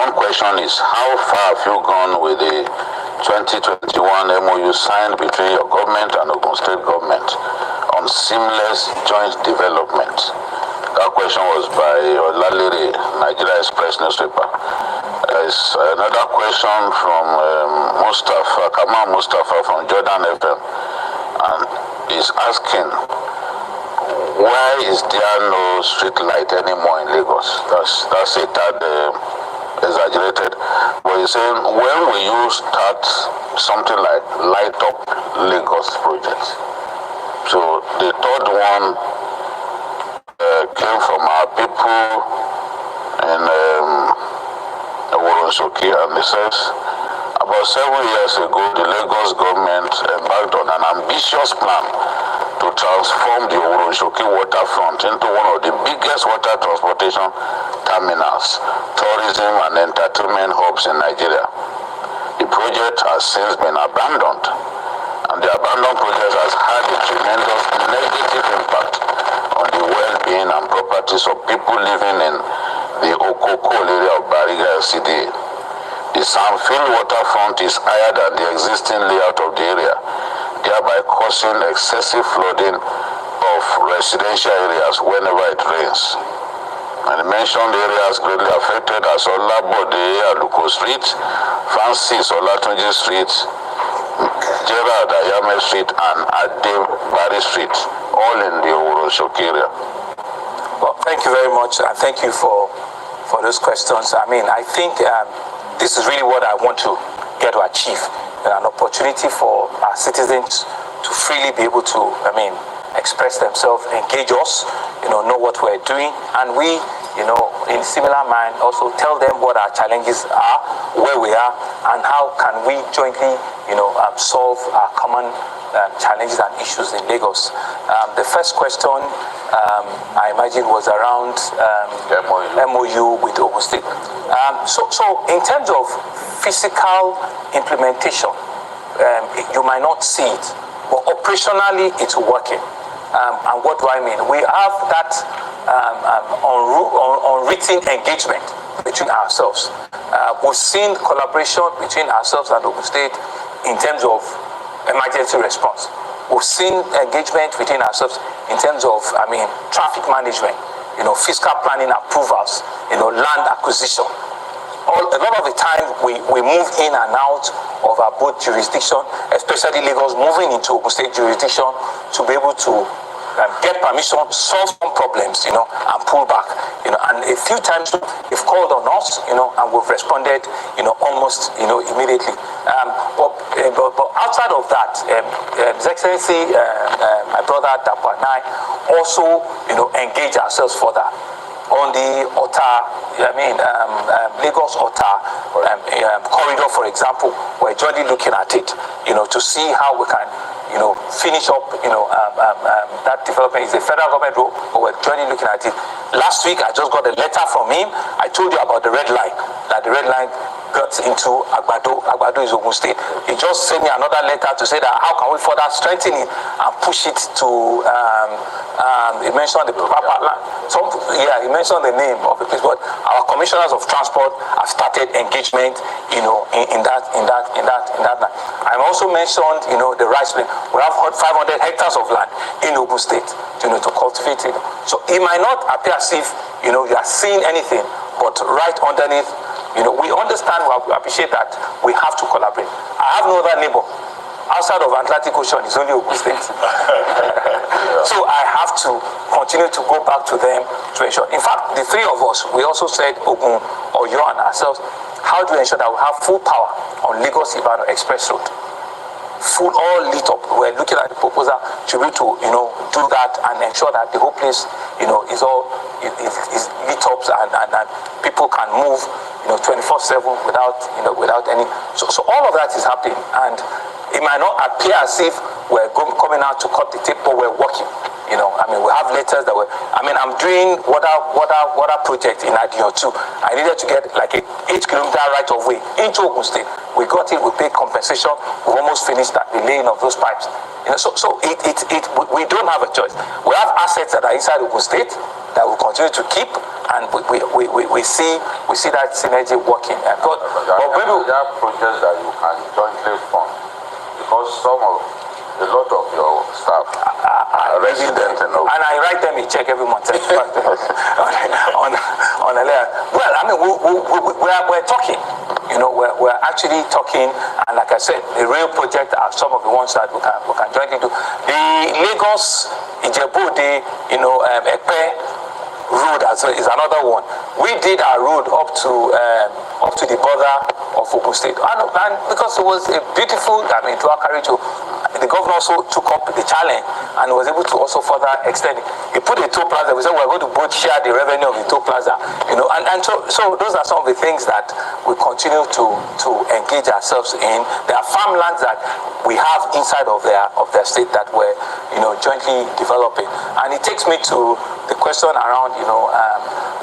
one question is, how far have you gone with the 2021 MOU signed between your government and Ogun State government on seamless joint development? That question was by Olalere, Nigeria Express newspaper. There's another question from Kamal Mustafa from Jordan FM, and he's asking, why is there no street light anymore in Lagos? That's a tad exaggerated. But he's saying, when will you start something like Light Up Lagos project? So the third one came from our people in Worosoki, and it says, about 7 years ago, the Lagos government embarked on an ambitious plan to transform the Worosoki waterfront into one of the biggest water transportation terminals, tourism and entertainment hubs in Nigeria. The project has since been abandoned, and the abandoned project has had a tremendous negative impact on the well-being and properties of people living in the Okoko area of Bariga LCDA. The Sanfield waterfront is higher than the existing layout of the area, thereby causing excessive flooding of residential areas whenever it rains. And the mentioned areas greatly affected as Olabode Aluko Street, Francis Olatunji Street, Gerard Ayame Street, and Adem Bari Street, all in the Worosoki area. Well, thank you very much, and thank you for those questions. I mean, I think this is really what I want to get to achieve, an opportunity for our citizens to freely be able to, express themselves, engage us, know what we're doing, and we, in similar mind, also tell them what our challenges are, where we are, and how can we jointly, solve our common challenges and issues in Lagos. The first question, I imagine, was around MOU with Ogun State. So in terms of physical implementation, you might not see it, but operationally it's working. And what do I mean? We have that unwritten engagement between ourselves. We've seen collaboration between ourselves and Ogun State in terms of emergency response. We've seen engagement between ourselves in terms of, traffic management, fiscal planning approvals, land acquisition. A lot of the time we move in and out of our both jurisdiction, especially Lagos moving into Ogun State jurisdiction to be able to get permission, solve some problems, and pull back, and a few times they've called on us, and we've responded, almost, immediately. But outside of that, His Excellency, my brother Dapo and I also, engage ourselves further on the Lagos-Ota corridor, for example. We're jointly looking at it, to see how we can, finish up, that development. Is a federal government road, but we're jointly looking at it. Last week, I just got a letter from him. I told you about the red line, that the red line got into Agbado. Agbado is Ogun State. He just sent me another letter to say that how can we further strengthen it and push it to, he mentioned the proper land. He mentioned the name of the place, but our commissioners of transport have started engagement, in that land. I also mentioned, the rice land. We have 500 hectares of land in Ogun State, to cultivate it. So it might not appear as if, you are seeing anything, but right underneath, we understand, we appreciate that we have to collaborate. I have no other neighbor. Outside of Atlantic Ocean is only Ogun State. So I have to continue to go back to them to ensure. In fact, the three of us, we also said, Ogun, Oyo, and ourselves, how do we ensure that we have full power on Lagos-Ibadan Express Road? Full, all lit up. We're looking at the proposal to be to, do that and ensure that the whole place, is all is lit up and people can move, 24/7 without any. So all of that is happening, and it might not appear as if we're coming out to cut the tape, but we're working. We have letters that I'm doing water project in Adio too. I needed to get like a 8-kilometer right of way into Ogun State. We got it, we paid compensation, we almost finished the laying of those pipes. We don't have a choice. We have assets that are inside Ogun State that we'll continue to keep, and we see that synergy working. But there are projects that you can jointly fund, because a lot of your staff are resident in Ogun. And I write them a check every month. on a letter. Well, I mean, we're talking. We're actually talking, and like I said, the real project are some of the ones that we can jointly do. The Lagos, Ijebu-Ode, Epe road is another one. We did our road up to the border of Ogun State, and because it was a beautiful, dual carriage, the governor also took up the challenge and was able to also further extend it. He put a toll plaza. We said we're going to both share the revenue of the toll plaza, and so those are some of the things that we continue to engage ourselves in. There are farmlands that we have inside of their state that we're jointly developing, and it takes me to the question around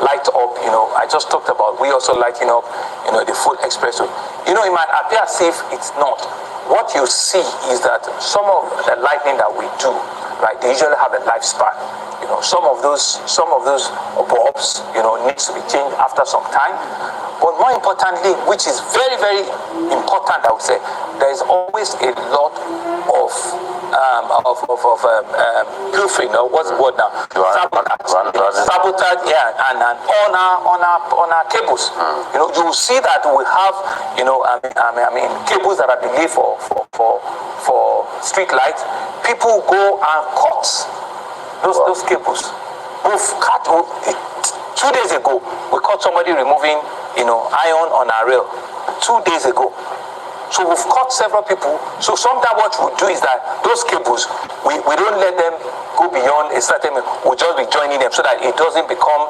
light up. I just talked about we also lighting up the full expressway. It might appear as if it's not. What you see is that some of the lighting that we do, right, they usually have a lifespan. Some of those bulbs, needs to be changed after some time. But more importantly, which is very, very important, I would say, there is always a lot of pilfering. What's the word now? Sabotage, yeah, and on our cables. You will see that we have, cables that are delayed for street lights. People go and cut those cables. We've cut 2 days ago. We caught somebody removing, iron on our rail 2 days ago. So we've caught several people. So sometimes what we do is that those cables, we don't let them go beyond a certain. We'll just be joining them so that it doesn't become,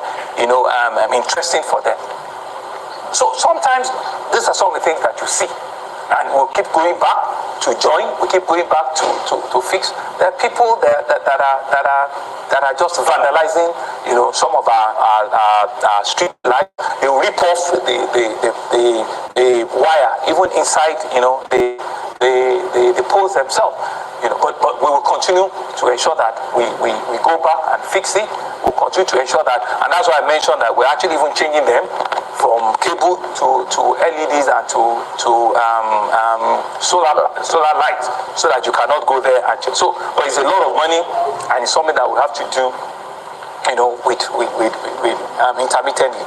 interesting for them. So sometimes these are some of the things that you see, and we'll keep going back to join. We keep going back to fix. There are people that are just vandalizing, some of our street lights. They rip off the wire, even inside, the poles themselves. But we will continue to ensure that we go back and fix it. We'll continue to ensure that, and that's why I mentioned that we're actually even changing them from cable to LEDs and to solar lights, so that you cannot go there and change. So, but it's a lot of money, and it's something that we have to do, with intermittently.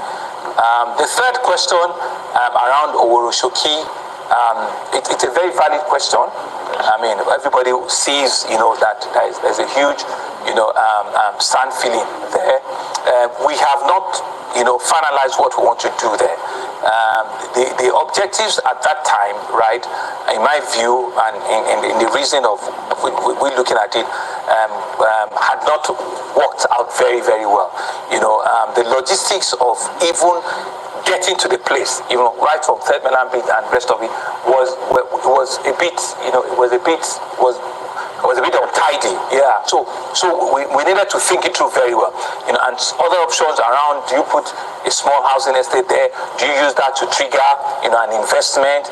The third question around Oworoshoki, it's a very valid question. Everybody sees, that there's a huge, sand filling there. We have not, finalized what we want to do there. The objectives at that time, right, in my view, and in the reason of we looking at it, had not worked out very, very well. The logistics of even getting to the place, right from Third Mainland Bridge and rest of it, was a bit untidy. Yeah. So we needed to think it through very well. And other options around: do you put a small housing estate there? Do you use that to trigger an investment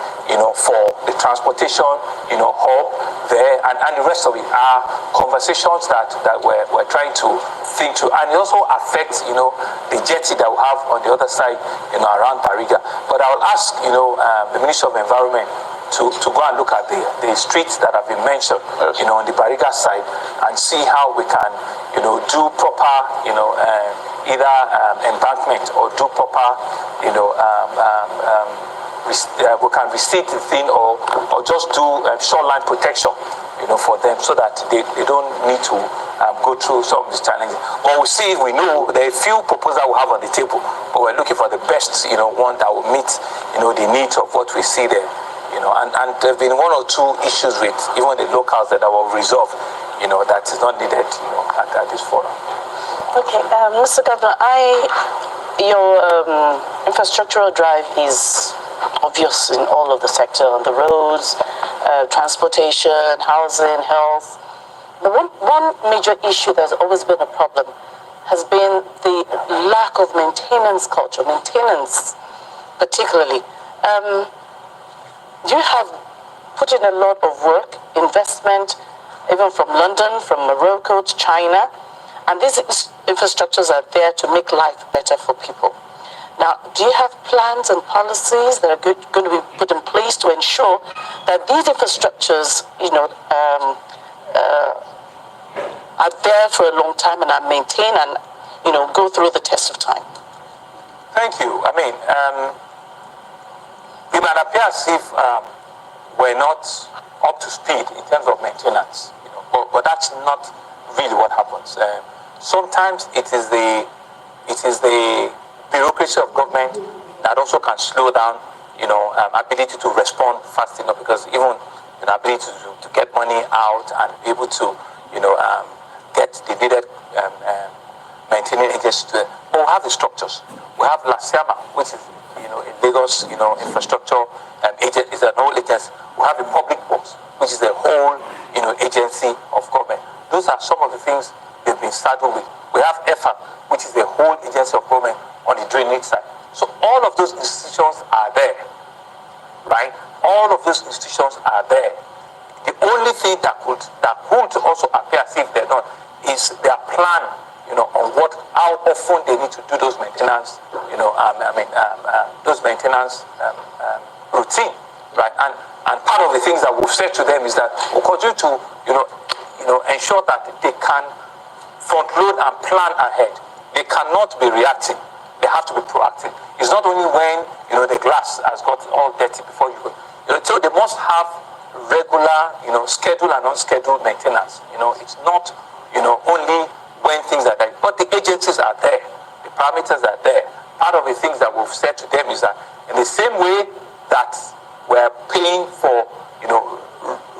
for the transportation hub there? And the rest of it are conversations that we're trying to think through. And it also affects the jetty that we have on the other side around Bariga. But I will ask the Ministry of Environment to go and look at the streets that have been mentioned, yes, on the Bariga side, and see how we can, do proper, either embankment or do proper, we can restrict the thing or just do shoreline protection, for them, so that they don't need to go through some of these challenges. But we know there are a few proposals we have on the table, but we're looking for the best, one that will meet, the needs of what we see there. And there have been one or two issues with even the locals that were resolved, that is not needed, at this forum. Okay, Mr. Governor, your infrastructural drive is obvious in all of the sector, on the roads, transportation, housing, health. The one major issue that's always been a problem has been the lack of maintenance culture, maintenance particularly. You have put in a lot of work, investment, even from London, from Morocco to China, and this infrastructures are there to make life better for people. Now, do you have plans and policies that are going to be put in place to ensure that these infrastructures, are there for a long time and are maintained and, go through the test of time? Thank you. I mean, it might appear as if we're not up to speed in terms of maintenance, but that's not really what happens. Sometimes it is the bureaucracy of government that also can slow down, ability to respond fast enough, because even ability to get money out and be able to, get the needed maintaining agencies to it. But we have the structures. We have LASIAMA, which is, in Lagos, infrastructure is an old agency. We have the public works, which is a whole, agency of government. Those are some of the things they've been saddled with. We have EFA, which is the whole agency of government on the drainage side. So all of those institutions are there, right? All of those institutions are there. The only thing that could also appear as if they're not is their plan, on how often they need to do those maintenance, those maintenance routine, right? And part of the things that we've said to them is that we'll continue to, ensure that they can front load and plan ahead. They cannot be reacting. They have to be proactive. It's not only when, the glass has got all dirty before you go. So they must have regular, scheduled and unscheduled maintenance. It's not, only when things are there. But the agencies are there. The parameters are there. Part of the things that we've said to them is that in the same way that we're paying for,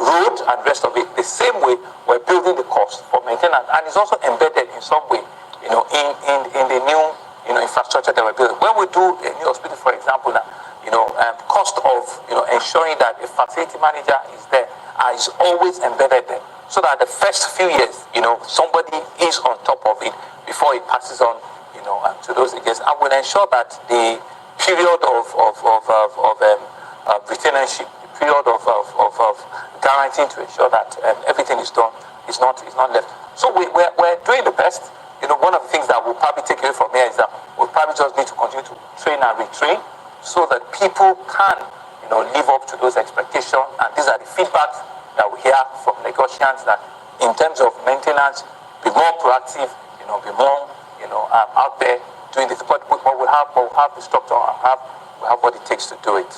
road and rest of it, the same way we're building the cost for maintenance. And it's also embedded in some way, in the new, infrastructure that we're building. When we do a new hospital, for example, now, cost of, ensuring that a facility manager is there is always embedded there. So that the first few years, somebody is on top of it before it passes on, to those agents. And will ensure that the period of retainership, the period of guaranteeing to ensure that everything is done is not left. So we're doing the best. One of the things that we'll probably take away from here is that we'll probably just need to continue to train and retrain so that people can, live up to those expectations. And these are the feedbacks that we hear from Lagosians, that in terms of maintenance, be more proactive, be more, out there doing this. But we'll have the structure and we have what it takes to do it.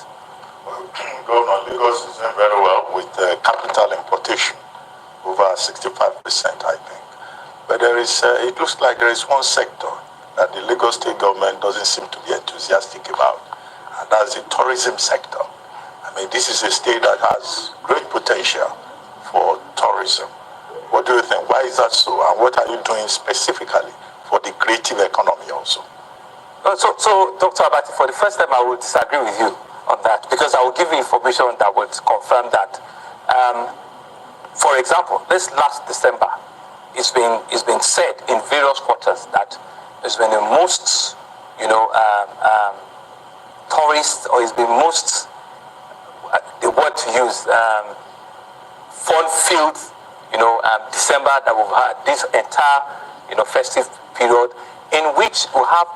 Governor, Lagos is doing very well with capital importation, over 65%, I think. But it looks like there is one sector that the Lagos state government doesn't seem to be enthusiastic about, and that's the tourism sector. I mean, this is a state that has great potential for tourism. What do you think? Why is that so? And what are you doing specifically for the creative economy also? So Dr. Abati, for the first time, I will disagree with you on that, because I will give you information that would confirm that. For example, this last December, it's been said in various quarters that it's been the most, tourists, or it's been most, the word to use, fun-filled, December that we've had this entire, festive period, in which we have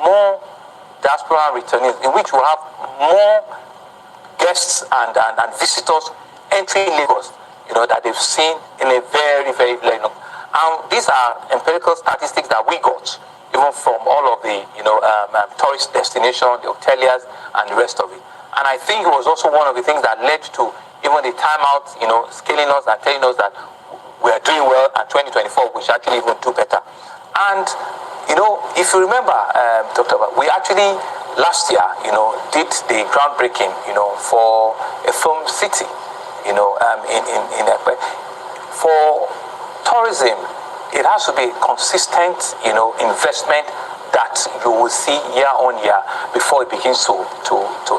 more diaspora returnees, in which we have more guests and visitors entering Lagos, that they've seen in a very, very long. And these are empirical statistics that we got, even from all of the, tourist destinations, the hoteliers, and the rest of it. And I think it was also one of the things that led to even the timeout, scaling us and telling us that we are doing well, and 2024 we should actually even do better. And, if you remember, Dr. we actually last year, did the groundbreaking, for a film city, in for tourism. It has to be consistent, investment that you will see year on year before it begins to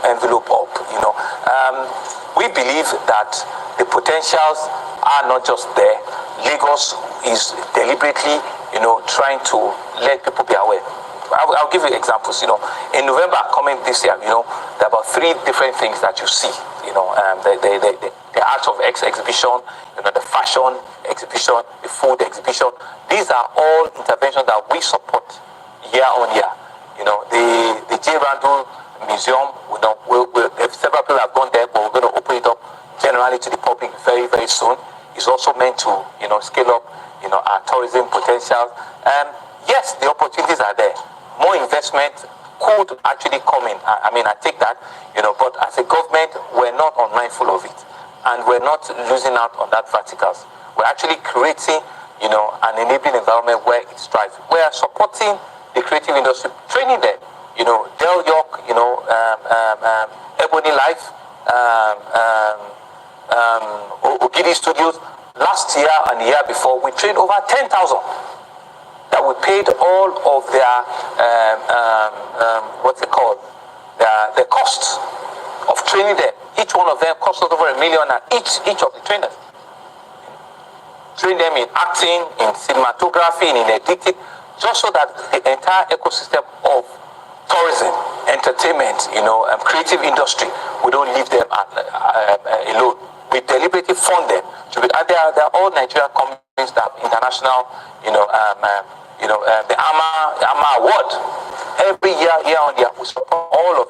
envelope up. We believe that the potentials are not just there. Lagos is deliberately, trying to let people be aware. I'll give you examples. In November coming this year, there are about 3 different things that you see. They Art of X exhibition, the fashion exhibition, the food exhibition. These are all interventions that we support year on year. The J. Randall Museum, several people have gone there, but we're going to open it up generally to the public very, very soon. It's also meant to, scale up, our tourism potential. Yes, the opportunities are there. More investment could actually come in. I take that, but as a government, we're not unmindful of it. And we're not losing out on that verticals. We're actually creating, an enabling environment where it strives. We're supporting the creative industry, training them. Del York, Ebony Life, Ogidi Studios. Last year and the year before, we trained over 10,000. That we paid all of their, the costs of training them. Each one of them cost us over $1 million, and each of the trainers. Train them in acting, in cinematography, in editing, just so that the entire ecosystem of tourism, entertainment, creative industry, we don't leave them alone. We deliberately fund them. And they are all Nigerian companies that have international, the AMA award. Every year on year, we support all of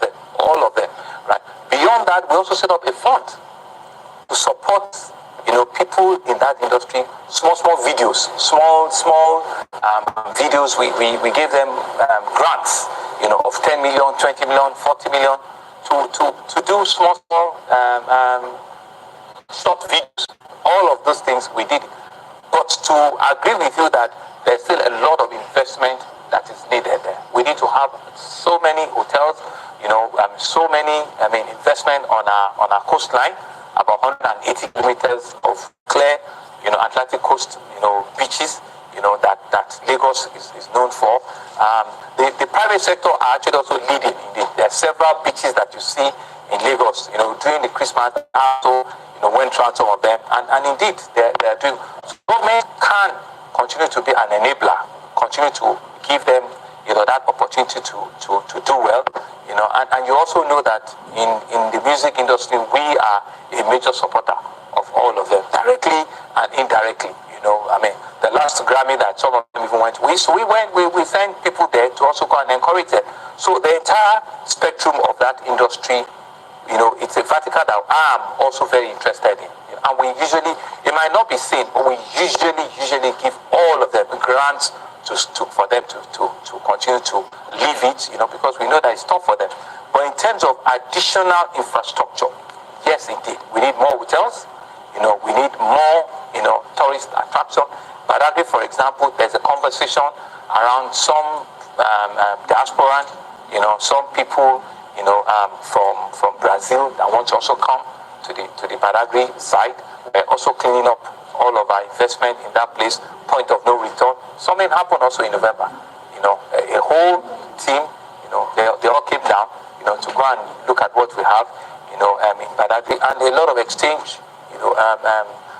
them, right? Beyond that, we also set up a fund to support, people in that industry, small videos, small videos. We gave them grants, of 10 million, 20 million, 40 million to do small short videos. All of those things we did. But to agree with you that there's still a lot of investment that is needed there. We need to have so many hotels, so many, investment on our coastline, about 180 kilometers of clear, Atlantic coast, beaches, that Lagos is known for. The private sector are actually also leading. There are several beaches that you see in Lagos, during the Christmas, also, went around some of them, and indeed, they're doing. Government can continue to be an enabler, continue to give them, that opportunity to do well, and you also know that in the music industry, we are a major supporter of all of them, directly and indirectly. The last Grammy that some of them even went, we sent people there to also go and encourage them. So the entire spectrum of that industry, it's a vertical that I'm also very interested in. And we usually, it might not be seen, but we usually give all of them grants for them to continue to live it, because we know that it's tough for them. But in terms of additional infrastructure, yes, indeed, we need more hotels, we need more, tourist attraction. Badagry, for example, there's a conversation around some diaspora, some people, from Brazil that want to also come to the Badagry side. We're also cleaning up all of our investment in that place, point of no return. Something happened also in November. A whole team, they all came down, to go and look at what we have, in Badagry, and a lot of exchange,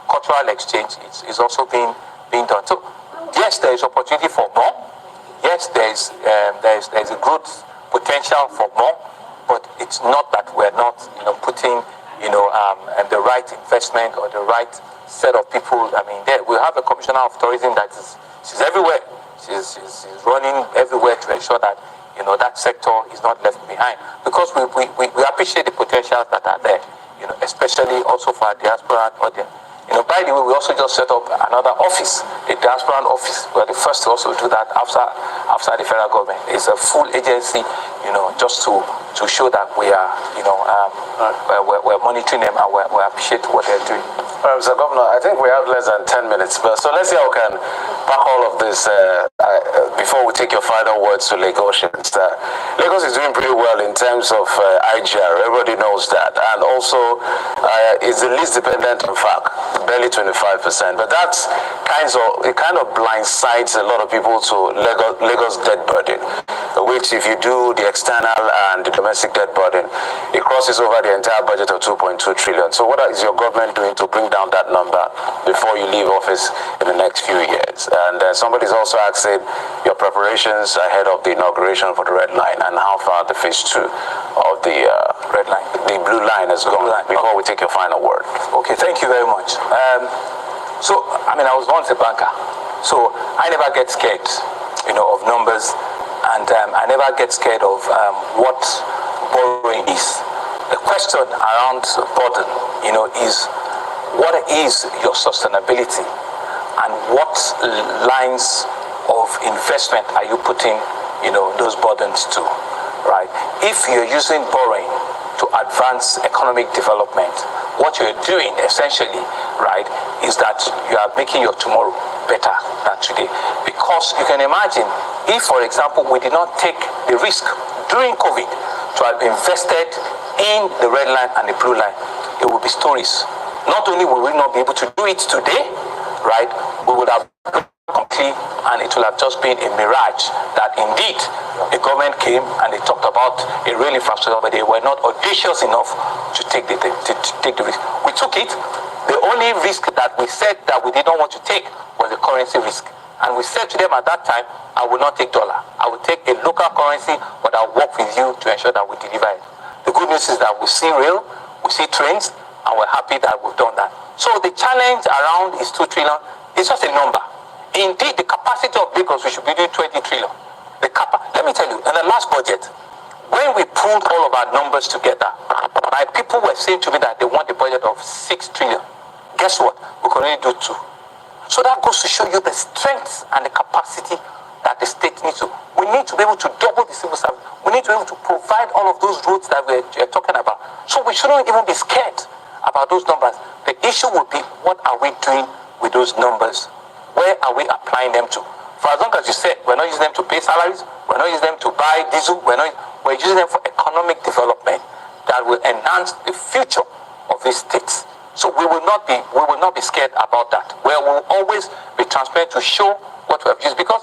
cultural exchange is also being done. So yes, there is opportunity for more. Yes, there is a good potential for more, but it's not that we're not, putting, the right investment or the right set of people. There we have a commissioner of tourism that she's everywhere. She's running everywhere to ensure that that sector is not left behind, because we appreciate the potentials that are there. Especially also for our diaspora audience. By the way, we also just set up another office, a diaspora office. We're the first to also do that after the federal government. It's a full agency, just to show that we are, we're monitoring them and we appreciate what they're doing. Mr. Governor, I think we have less than 10 minutes, so let's see how we can pack all of this before we take your final words to Lagosians. Lagos is doing pretty well in terms of IGR. Everybody knows that, and also is the least dependent on FAC, barely 25%. But that's kind of blindsides a lot of people to Lagos debt burden, which if you do the external and the domestic debt burden, it crosses over the entire budget of 2.2 trillion. So what is your government doing to bring down that number before you leave office in the next few years? And somebody's also asking your preparations ahead of the inauguration for the Red Line, and how far the phase 2 of the Red Line, the blue line has gone before we take your final word. Okay, thank you very much. So, I mean, I was once a banker, so I never get scared, of numbers, and I never get scared of what borrowing is. The question around burden, is what is your sustainability, and what lines of investment are you putting, those burdens to, right? If you're using borrowing to advance economic development, what you're doing essentially, right, is that you are making your tomorrow better than today. Because you can imagine if, for example, we did not take the risk during COVID to have invested in the red line and the blue line, it would be stories. Not only will we not be able to do it today, right, we would have complete, and it will have just been a mirage that indeed the government came and they talked about a real infrastructure, but they were not audacious enough to take the risk. We took it. The only risk that we said that we did not want to take was the currency risk. And we said to them at that time, I will not take dollar. I will take a local currency, but I'll work with you to ensure that we deliver it. The good news is that we see rail, we see trains, and we're happy that we've done that. So the challenge around is 2 trillion. It's just a number. Indeed, the capacity of Lagos, we should be doing 20 trillion. Let me tell you, in the last budget, when we pulled all of our numbers together, my people were saying to me that they want a budget of 6 trillion. Guess what? We can only do 2. So that goes to show you the strength and the capacity that the state needs to. We need to be able to double the civil service. We need to be able to provide all of those roads that we're talking about. So we shouldn't even be scared about those numbers. The issue will be, what are we doing with those numbers? Where are we applying them to? For as long as you said, we're not using them to pay salaries, we're not using them to buy diesel, we're using them for economic development that will enhance the future of these states. So we will not be scared about that. We will always be transparent to show what we have used, because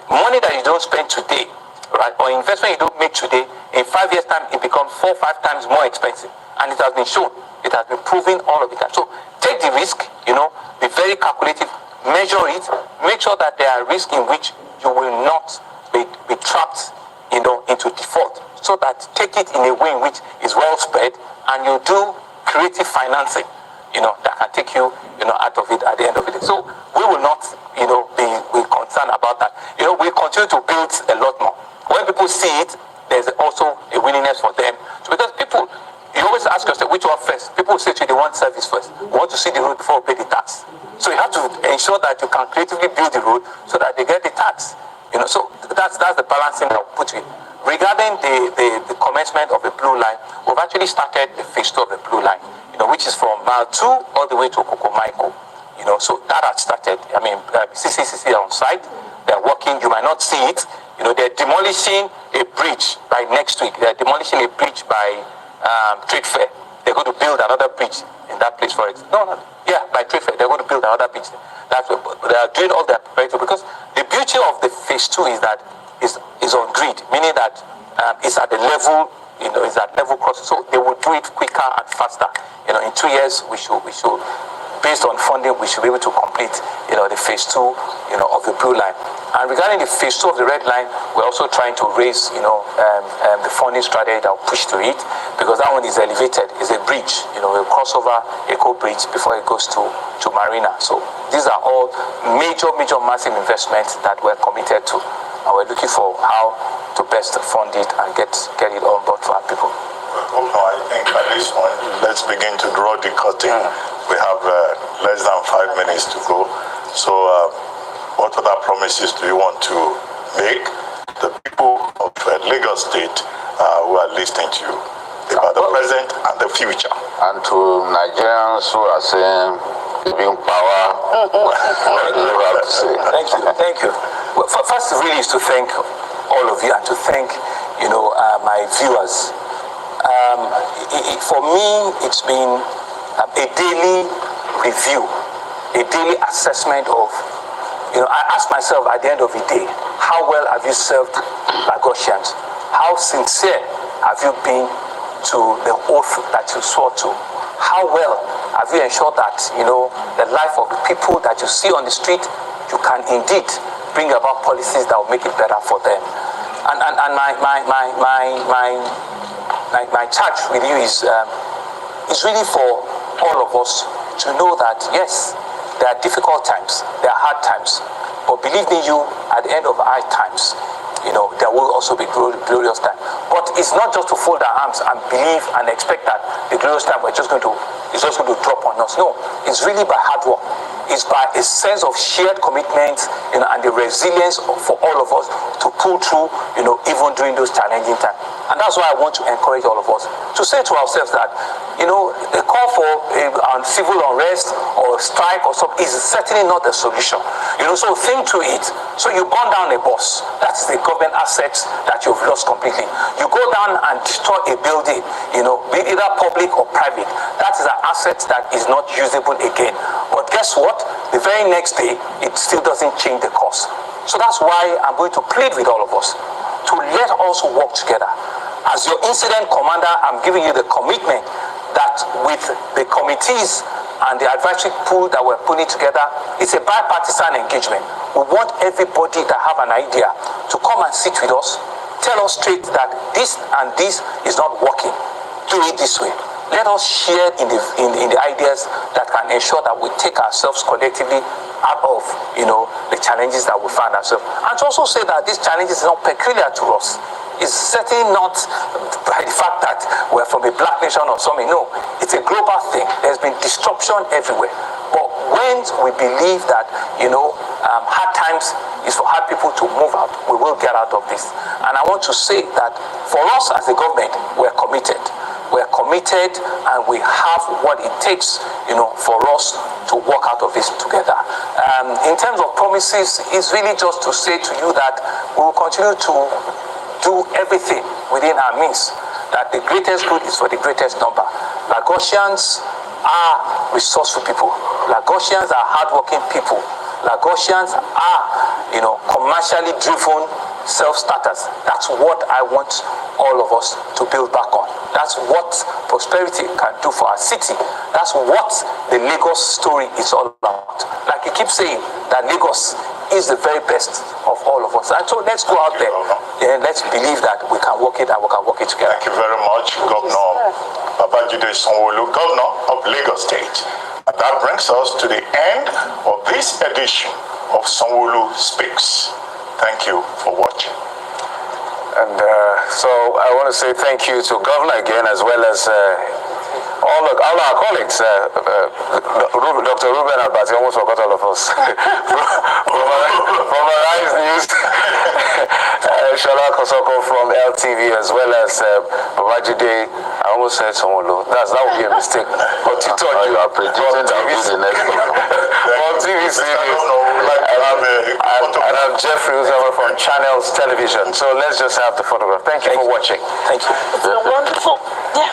money that you don't spend today, right, or investment you don't make today, in 5 years' time it becomes 4 or 5 times more expensive. And it has been shown. It has been proven all of the time. So take the risk, be very calculative, measure it, make sure that there are risks in which you will not be trapped, into default. So that take it in a way in which is well spread, and you do creative financing, that can take you, out of it at the end of it. So we will not, be concerned about that. We continue to build a lot more. When people see it, there's also a willingness for them. So because people, you always ask yourself, which one first? People say to you, they want service first. We want to see the road before we pay the tax. So you have to ensure that you can creatively build the road so that they get the tax. So that's the balancing that we put in. Regarding the commencement of the blue line, we've actually started the phase 2 of the blue line, which is from mile 2 all the way to Kokomaiko. So that has started. I mean, CCCC are on site. They're working. You might not see it. They're demolishing a bridge by next week. They're demolishing a bridge by Trade Fair. They're going to build another bridge in that place for it. By Trade Fair. They're going to build another bridge. That's what they are doing, all their preparatory, because the beauty of the phase 2 is that is on grid, meaning that it's at the level, it's at level crossing. So they will do it quicker and faster. In 2 years we should, based on funding, we should be able to complete, the phase 2, of the blue line. And regarding the phase 2 of the red line, we're also trying to raise, the funding strategy that will push to it, because that one is elevated. It's a bridge, a crossover eco bridge before it goes to Marina. So these are all major, massive investments that we're committed to, and we're looking for how to best fund it and get it on board for our people. Well, I think at this point, let's begin to draw the curtain. We have less than 5 minutes to go. So what other promises do you want to make the people of Lagos State who are listening to you about the present and the future? And to Nigerians who are saying, giving power, what do you have to say? Thank you. Well, first really is to thank all of you, and to thank, my viewers. For me, it's been a daily review, a daily assessment of, I ask myself at the end of the day, how well have you served Lagosians? How sincere have you been to the oath that you swore to? How well have you ensured that, the life of the people that you see on the street, you can indeed bring about policies that will make it better for them? And my charge with you is is really for all of us to know that, yes, there are difficult times, there are hard times, but believe me, at the end of hard times, there will also be glorious time. But it's not just to fold our arms and believe and expect that the glorious time is just going to drop on us. No, it's really by hard work. It's by a sense of shared commitment, and the resilience for all of us to pull through, even during those challenging times. And that's why I want to encourage all of us to say to ourselves that, a call for civil unrest or strike or something is certainly not the solution. So think to it. So you burn down a bus, that's the government assets that you've lost completely. You go down and destroy a building, be either public or private. That is an asset that is not usable again. But guess what? The very next day, it still doesn't change the course. So that's why I'm going to plead with all of us to let us work together. As your incident commander, I'm giving you the commitment that with the committees and the advisory pool that we're putting together, it's a bipartisan engagement. We want everybody that have an idea to come and sit with us, tell us straight that this and this is not working. Do it this way. Let us share in the ideas that can ensure that we take ourselves collectively out of the challenges that we find ourselves. And to also say that these challenges are not peculiar to us. It's certainly not by the fact that we're from a black nation or something. No, it's a global thing. There's been disruption everywhere. But when we believe that hard times is for hard people to move out, we will get out of this. And I want to say that for us as a government, we're committed. We're committed and we have what it takes, for us to work out of this together. In terms of promises, it's really just to say to you that we will continue to do everything within our means, that the greatest good is for the greatest number. Lagosians are resourceful people. Lagosians are hardworking people. Lagosians are, commercially driven self-starters. That's what I want all of us to build back on. That's what prosperity can do for our city. That's what the Lagos story is all about. Like you keep saying, that Lagos is the very best of all of us. And so let's go out there and let's believe that we can work it and we can work it together. Thank you very much, Governor Babajide Sanwo-Olu, Governor of Lagos State. And that brings us to the end of this edition of Sanwo-Olu Speaks. Thank you for watching. And so I want to say thank you to Governor again, as well as all our colleagues. Dr. Ruben Albati almost forgot all of us. From Arise News, Shola Kosoko from LTV, as well as Babajide. I almost said Sanwo-Olu. That would be a mistake. But you thought you are predicting that will be the next one. From TVC. And I'm Jeffrey Uzawa from Channels Television. So let's just have the photograph. Thank you for watching. Thank you. It's been wonderful. Yeah.